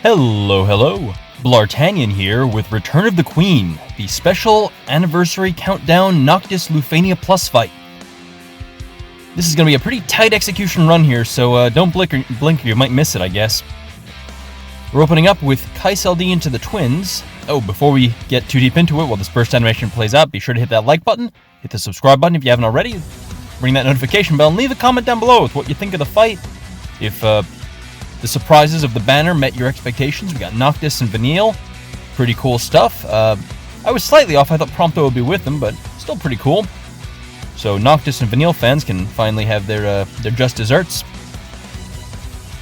Hello. Bl'Artagnan here with Return of the Queen, the special anniversary countdown Noctis Lufenia Plus fight. This is going to be a pretty tight execution run here, so don't blink or you might miss it, I guess. We're opening up with Kais LD into the twins. Oh, before we get too deep into it, while this burst animation plays out, be sure to hit that like button, hit the subscribe button if you haven't already, ring that notification bell, and leave a comment down below with what you think of the fight. If the surprises of the banner met your expectations. We got Noctis and Vanille. Pretty cool stuff. I was slightly off. I thought Prompto would be with them, but still pretty cool. So Noctis and Vanille fans can finally have their just desserts.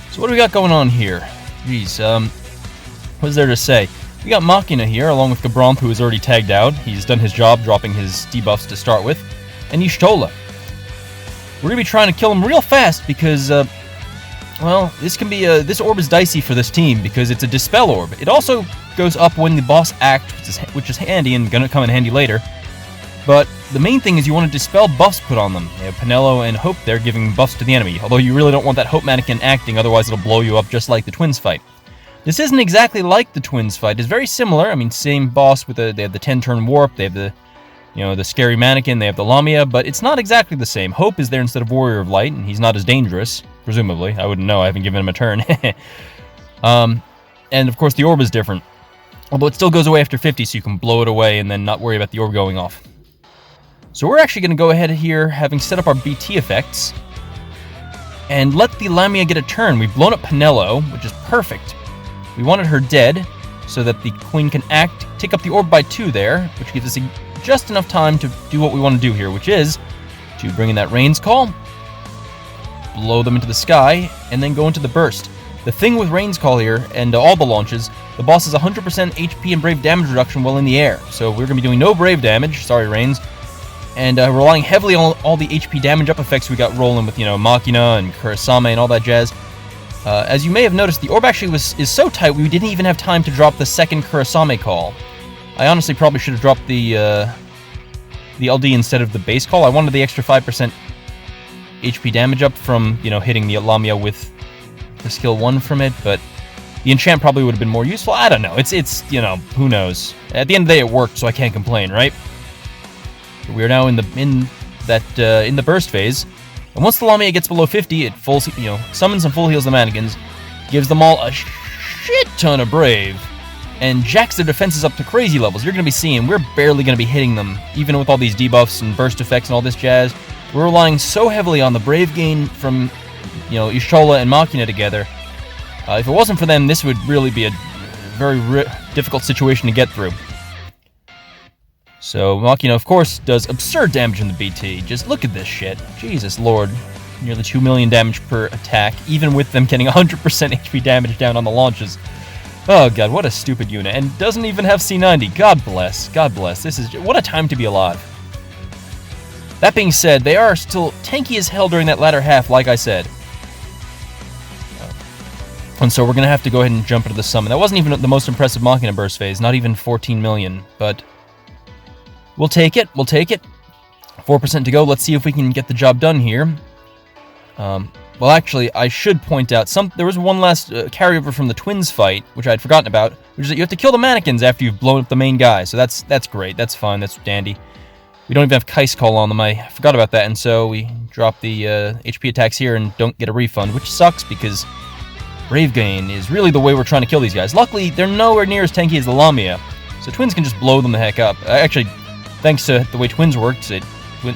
So what do we got going on here? Jeez, what's there to say? We got Machina here, along with Gabronth, who is already tagged out. He's done his job, dropping his debuffs to start with. And Y'shtola. We're going to be trying to kill him real fast because, well, this orb is dicey for this team because it's a Dispel orb. It also goes up when the boss acts, which is handy and gonna come in handy later. But the main thing is you want to dispel buffs put on them. You have Penelo and Hope there giving buffs to the enemy, although you really don't want that Hope mannequin acting, otherwise it'll blow you up just like the Twins fight. This isn't exactly like the Twins fight. It's very similar. I mean, same boss with they have the 10-turn warp, they have the scary mannequin, they have the Lamia, but it's not exactly the same. Hope is there instead of Warrior of Light, and he's not as dangerous. Presumably. I wouldn't know. I haven't given him a turn. And, of course, the orb is different. Although it still goes away after 50, so you can blow it away and then not worry about the orb going off. So we're actually going to go ahead here, having set up our BT effects, and let the Lamia get a turn. We've blown up Penelo, which is perfect. We wanted her dead, so that the Queen can act, tick up the orb by 2 there, which gives us just enough time to do what we want to do here, which is to bring in that Rains Call, blow them into the sky, and then go into the burst. The thing with Rains Call here, and all the launches, the boss has 100% HP and Brave damage reduction while in the air. So we're going to be doing no Brave damage, sorry Rains, and relying heavily on all the HP damage up effects we got rolling with, Machina and Kurasame and all that jazz. As you may have noticed, the orb actually is so tight we didn't even have time to drop the second Kurasame call. I honestly probably should have dropped the LD instead of the base call. I wanted the extra 5% HP damage up from, hitting the Lamia with the skill 1 from it, but the enchant probably would have been more useful. I don't know. It's who knows. At the end of the day, it worked, so I can't complain, right? We are now in the burst phase, and once the Lamia gets below 50, it summons and full heals the mannequins, gives them all a shit ton of Brave, and jacks their defenses up to crazy levels. You're going to be seeing we're barely going to be hitting them, even with all these debuffs and burst effects and all this jazz. We're relying so heavily on the Brave gain from, Y'shtola and Machina together. If it wasn't for them, this would really be a very difficult situation to get through. So Machina, of course, does absurd damage in the BT. Just look at this shit. Jesus Lord. Nearly 2 million damage per attack, even with them getting 100% HP damage down on the launches. Oh god, what a stupid unit. And doesn't even have C90. God bless. God bless. What a time to be alive. That being said, they are still tanky as hell during that latter half, like I said. And so we're going to have to go ahead and jump into the summon. That wasn't even the most impressive Machina burst phase, not even 14 million, but we'll take it, 4% to go, let's see if we can get the job done here. Well, actually, I should point out, there was one last carryover from the Twins fight, which I had forgotten about, which is that you have to kill the mannequins after you've blown up the main guy, so that's great, that's fine, that's dandy. We don't even have Kais Call on them, I forgot about that, and so we drop the HP attacks here and don't get a refund, which sucks because Brave Gain is really the way we're trying to kill these guys. Luckily, they're nowhere near as tanky as the Lamia, so Twins can just blow them the heck up. Actually, thanks to the way Twins worked,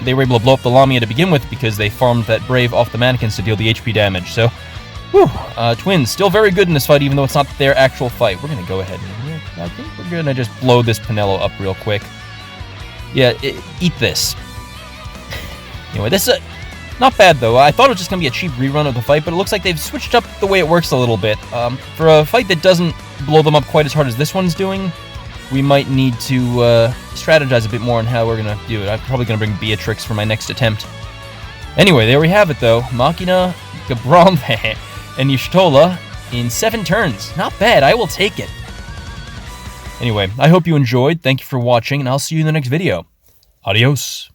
they were able to blow up the Lamia to begin with because they farmed that Brave off the mannequins to deal the HP damage, so whew, Twins still very good in this fight even though it's not their actual fight. We're going to go ahead and I think we're going to just blow this Penelo up real quick. Yeah, eat this. Anyway, this is not bad, though. I thought it was just going to be a cheap rerun of the fight, but it looks like they've switched up the way it works a little bit. For a fight that doesn't blow them up quite as hard as this one's doing, we might need to strategize a bit more on how we're going to do it. I'm probably going to bring Beatrix for my next attempt. Anyway, there we have it, though. Machina, Gabronth, and Y'shtola in 7 turns. Not bad. I will take it. Anyway, I hope you enjoyed. Thank you for watching, and I'll see you in the next video. Adios.